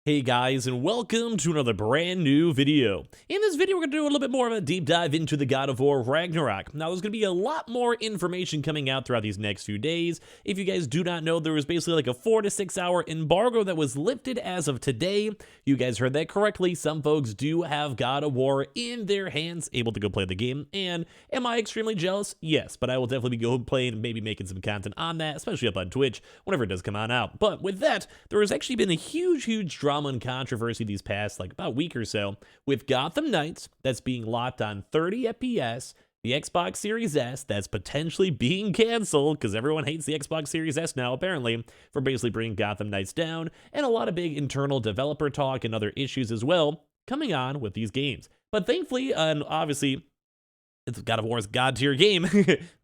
Hey guys, and welcome to another brand new video. In this video, we're going to do a little bit more of a deep dive into the God of War Ragnarok. Now, there's going to be a lot more information coming out throughout these next few days. If you guys do not know, there was basically like a 4 to 6 hour embargo that was lifted as of today. You guys heard that correctly. Some folks do have God of War in their hands, able to go play the game. And am I extremely jealous? Yes, but I will definitely be going playing and maybe making some content on that, especially up on Twitch, whenever it does come on out. But with that, there has actually been a huge drama and controversy these past about week or so with Gotham Knights that's being locked on 30 FPS, the Xbox Series S that's potentially being canceled because everyone hates the Xbox Series S now apparently for basically bringing Gotham Knights down, and a lot of big internal developer talk and other issues as well coming on with these games. But thankfully, and obviously, it's God of War's god tier game,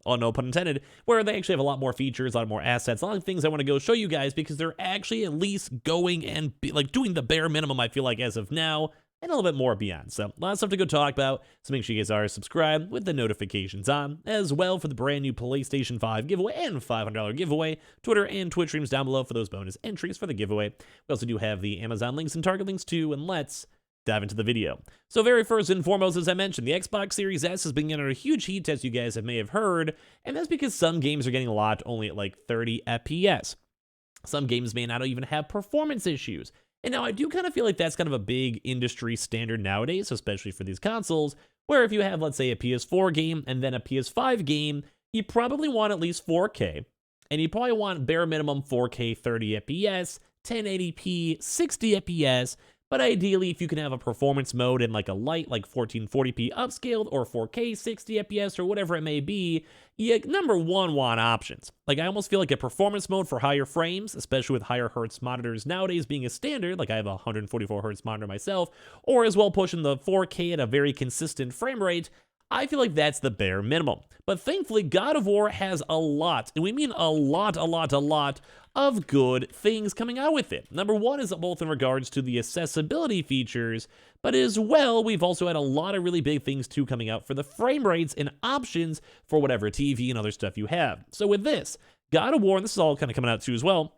oh no pun intended, where they actually have a lot more features, a lot more assets, a lot of things I want to go show you guys because they're actually at least going and doing the bare minimum, I feel like, as of now, and a little bit more beyond. So, a lot of stuff to go talk about, so make sure you guys are subscribed with the notifications on, as well for the brand new PlayStation 5 giveaway and $500 giveaway. Twitter and Twitch streams down below for those bonus entries for the giveaway. We also do have the Amazon links and Target links too, and let's dive into the video. So very first and foremost, as I mentioned, the Xbox Series S has been under a huge heat test, you guys may have heard, and that's because some games are getting locked only at 30 FPS. Some games may not even have performance issues. And now I do kind of feel like that's kind of a big industry standard nowadays, especially for these consoles, where if you have, let's say, a PS4 game and then a PS5 game, you probably want at least 4K, and you probably want bare minimum 4K 30 FPS, 1080p, 60 FPS, but ideally, if you can have a performance mode in a light, 1440p upscaled or 4K 60 FPS or whatever it may be, you number one want options. I almost feel like a performance mode for higher frames, especially with higher hertz monitors nowadays being a standard, I have a 144 hertz monitor myself, or as well pushing the 4K at a very consistent frame rate. I feel like that's the bare minimum. But thankfully, God of War has a lot, and we mean a lot of good things coming out with it. Number one is both in regards to the accessibility features, but as well, we've also had a lot of really big things too coming out for the frame rates and options for whatever TV and other stuff you have. So with this, God of War, and this is all kind of coming out too as well,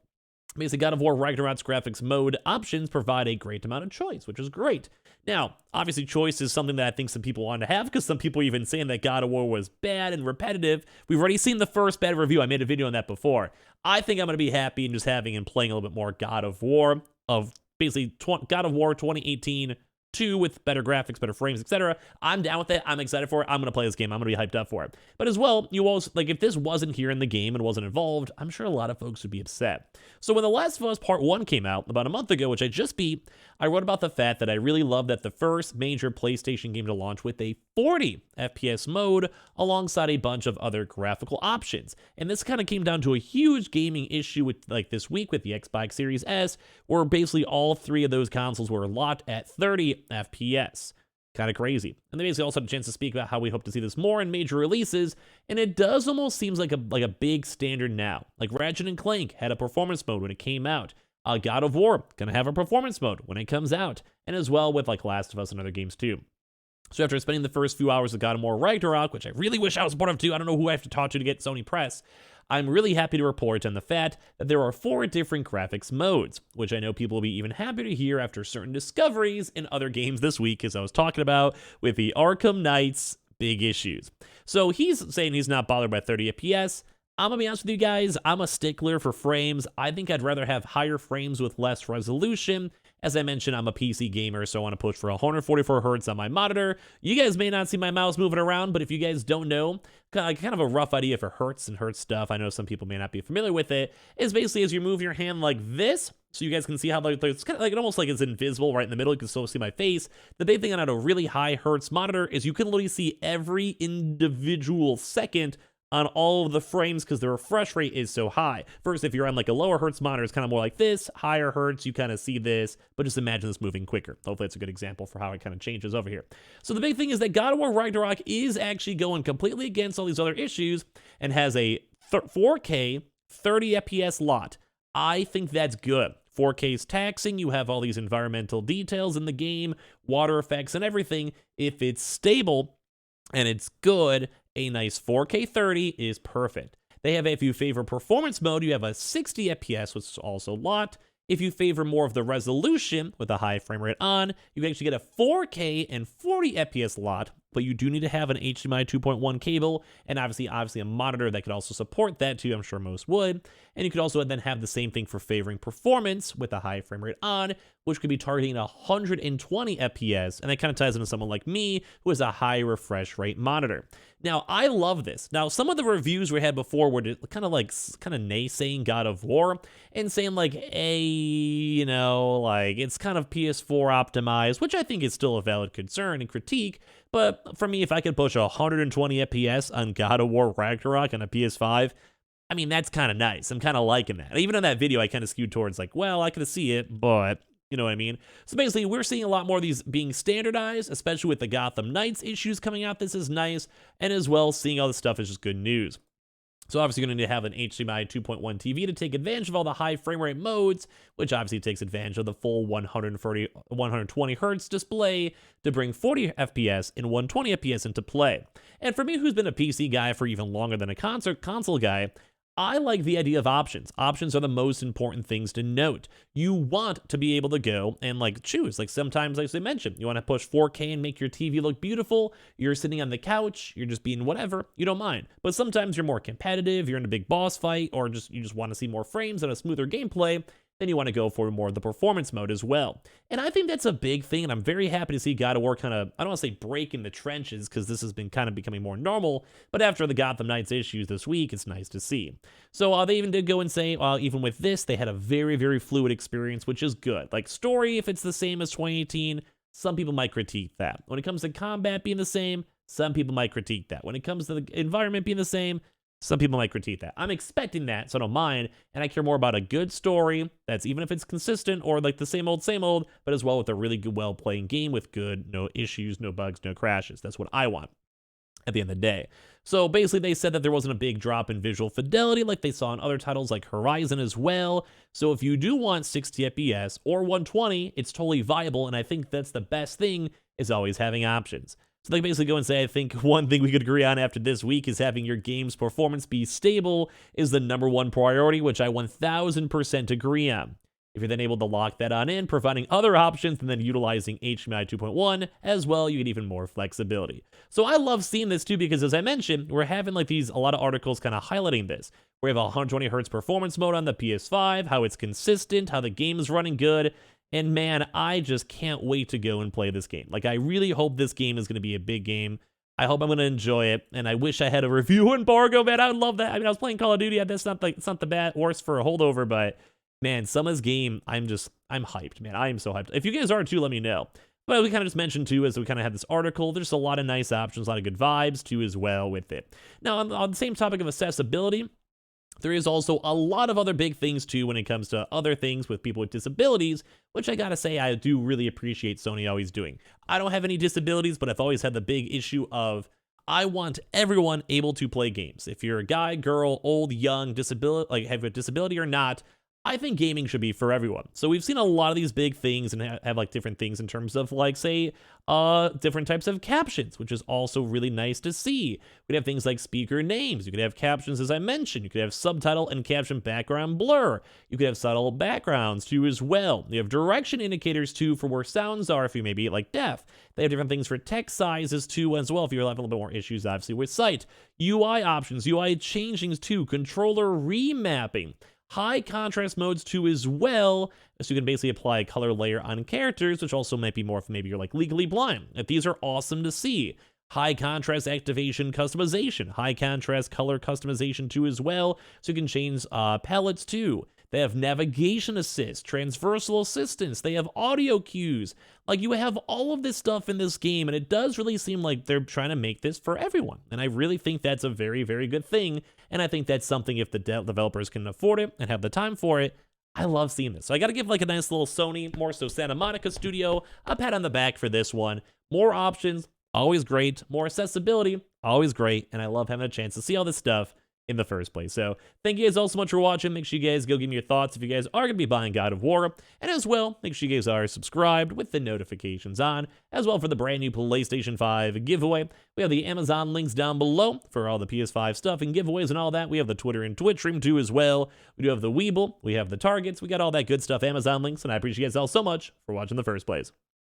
basically, God of War Ragnarok's graphics mode options provide a great amount of choice, which is great. Now, obviously, choice is something that I think some people want to have because some people are even saying that God of War was bad and repetitive. We've already seen the first bad review. I made a video on that before. I think I'm going to be happy in just having and playing a little bit more God of War, of basically God of War 2018 2 with better graphics, better frames, etc. I'm down with it. I'm excited for it. I'm going to play this game. I'm going to be hyped up for it. But as well, you also, if this wasn't here in the game and wasn't involved, I'm sure a lot of folks would be upset. So when The Last of Us Part 1 came out about a month ago, which I just beat, I wrote about the fact that I really love that the first major PlayStation game to launch with a 40 FPS mode alongside a bunch of other graphical options. And this kind of came down to a huge gaming issue with this week with the Xbox Series S, where basically all three of those consoles were locked at 30 FPS. Kind of crazy. And they basically also had a chance to speak about how we hope to see this more in major releases, and it does almost seems like a big standard now. Ratchet & Clank had a performance mode when it came out. God of War gonna have a performance mode when it comes out, and as well with Last of Us and other games too. So after spending the first few hours of God of War Ragnarok, which I really wish I was part of too, I don't know who I have to talk to get Sony press, I'm really happy to report on the fact that there are 4 different graphics modes, which I know people will be even happier to hear after certain discoveries in other games this week, as I was talking about with the Arkham Knights big issues. So he's saying he's not bothered by 30 FPS. I'm gonna be honest with you guys, I'm a stickler for frames. I think I'd rather have higher frames with less resolution. As I mentioned, I'm a PC gamer, so I want to push for 144 hertz on my monitor. You guys may not see my mouse moving around, but if you guys don't know, kind of a rough idea for hertz and hertz stuff, I know some people may not be familiar with it, is basically as you move your hand like this, so you guys can see how it's kind of almost like it's invisible right in the middle. You can still see my face. The big thing on a really high hertz monitor is you can literally see every individual second on all of the frames because the refresh rate is so high. First, if you're on a lower hertz monitor, it's kind of more like this. Higher hertz, you kind of see this, but just imagine this moving quicker. Hopefully it's a good example for how it kind of changes over here. So the big thing is that God of War Ragnarok is actually going completely against all these other issues and has a 4K 30 FPS lot. I think that's good. 4K is taxing, you have all these environmental details in the game, water effects and everything. If it's stable and it's good, a nice 4K 30 is perfect. They have, if you favor performance mode, you have a 60 FPS, which is also locked, If you favor more of the resolution with a high frame rate on, you can actually get a 4K and 40 FPS lot, but you do need to have an HDMI 2.1 cable and obviously a monitor that could also support that too. I'm sure most would. And you could also then have the same thing for favoring performance with a high frame rate on, which could be targeting 120 FPS, and that kind of ties into someone like me who has a high refresh rate monitor. Now, I love this. Now, some of the reviews we had before were kind of naysaying God of War and saying like, hey, you know, like it's kind of PS4 optimized, which I think is still a valid concern and critique. But for me, if I could push 120 FPS on God of War Ragnarok on a PS5, I mean, that's kind of nice. I'm kind of liking that. Even in that video, I kind of skewed towards like, well, I could see it, but you know what I mean? So basically, we're seeing a lot more of these being standardized, especially with the Gotham Knights issues coming out. This is nice. And as well, seeing all this stuff is just good news. So obviously, you're going to need to have an HDMI 2.1 TV to take advantage of all the high frame rate modes, which obviously takes advantage of the full 120 hertz display to bring 40 FPS and 120 FPS into play. And for me, who's been a PC guy for even longer than a console guy, I like the idea of options. Options are the most important things to note. You want to be able to go and like choose. Like sometimes, like I mentioned, you want to push 4K and make your TV look beautiful. You're sitting on the couch, you're just being whatever, you don't mind. But sometimes you're more competitive, you're in a big boss fight, or you just want to see more frames and a smoother gameplay. Then you want to go for more of the performance mode as well. And I think that's a big thing, and I'm very happy to see God of War kind of, I don't want to say break in the trenches, because this has been kind of becoming more normal, but after the Gotham Knights issues this week, it's nice to see. So they even did go and say, even with this, they had a very, very fluid experience, which is good. Like story, if it's the same as 2018, some people might critique that. When it comes to combat being the same, some people might critique that. When it comes to the environment being the same, some people might critique that. I'm expecting that, so I don't mind, and I care more about a good story that's, even if it's consistent or like the same old, but as well with a really good, well-playing game with good, no issues, no bugs, no crashes. That's what I want at the end of the day. So basically, they said that there wasn't a big drop in visual fidelity like they saw in other titles like Horizon as well. So if you do want 60 FPS or 120, it's totally viable, and I think that's the best thing, is always having options. So they basically go and say, I think one thing we could agree on after this week is having your game's performance be stable is the #1 priority, which I 1000% agree on. If you're then able to lock that on in, providing other options and then utilizing HDMI 2.1 as well, you get even more flexibility. So I love seeing this too, because as I mentioned, we're having like a lot of articles kind of highlighting this. We have a 120 hertz performance mode on the PS5, how it's consistent, how the game is running good. And man, I just can't wait to go and play this game. Like, I really hope this game is going to be a big game. I hope I'm going to enjoy it, and I wish I had a review embargo, man. I would love that. I mean, I was playing Call of Duty. That's not it's not the bad worst for a holdover, but man, some of this game, I'm hyped, man. I am so hyped. If you guys are too, let me know. But we kind of just mentioned too, as we kind of had this article, there's a lot of nice options, a lot of good vibes too as well with it. Now, on the same topic of accessibility, there is also a lot of other big things too when it comes to other things with people with disabilities, which I gotta say I do really appreciate Sony always doing. I don't have any disabilities, but I've always had the big issue of I want everyone able to play games. If you're a guy, girl, old, young, disability, like have a disability or not, I think gaming should be for everyone. So we've seen a lot of these big things and have like different things in terms of like, say, different types of captions, which is also really nice to see. We'd have things like speaker names. You could have captions, as I mentioned. You could have subtitle and caption background blur. You could have subtle backgrounds too as well. You have direction indicators too for where sounds are if you may be like deaf. They have different things for text sizes too as well if you're having a little bit more issues obviously with sight. UI options, UI changings too, controller remapping. High contrast modes too as well, so you can basically apply a color layer on characters, which also might be more if maybe you're like legally blind. If these are awesome to see. High contrast activation customization, high contrast color customization too as well, so you can change palettes too. They have navigation assist, transversal assistance, they have audio cues. Like, you have all of this stuff in this game, and it does really seem like they're trying to make this for everyone. And I really think that's a very, very good thing. And I think that's something, if the developers can afford it and have the time for it, I love seeing this. So I got to give like a nice little Sony, more so Santa Monica studio, a pat on the back for this one. More options, always great. More accessibility, always great. And I love having a chance to see all this stuff in the first place. So thank you guys all so much for watching. Make sure you guys go give me your thoughts if you guys are going to be buying God of War. And as well, make sure you guys are subscribed with the notifications on, as well for the brand new PlayStation 5 giveaway. We have the Amazon links down below for all the PS5 stuff and giveaways and all that. We have the Twitter and Twitch stream too as well. We do have the Weeble. We have the Targets. We got all that good stuff, Amazon links, and I appreciate you guys all so much for watching in the first place.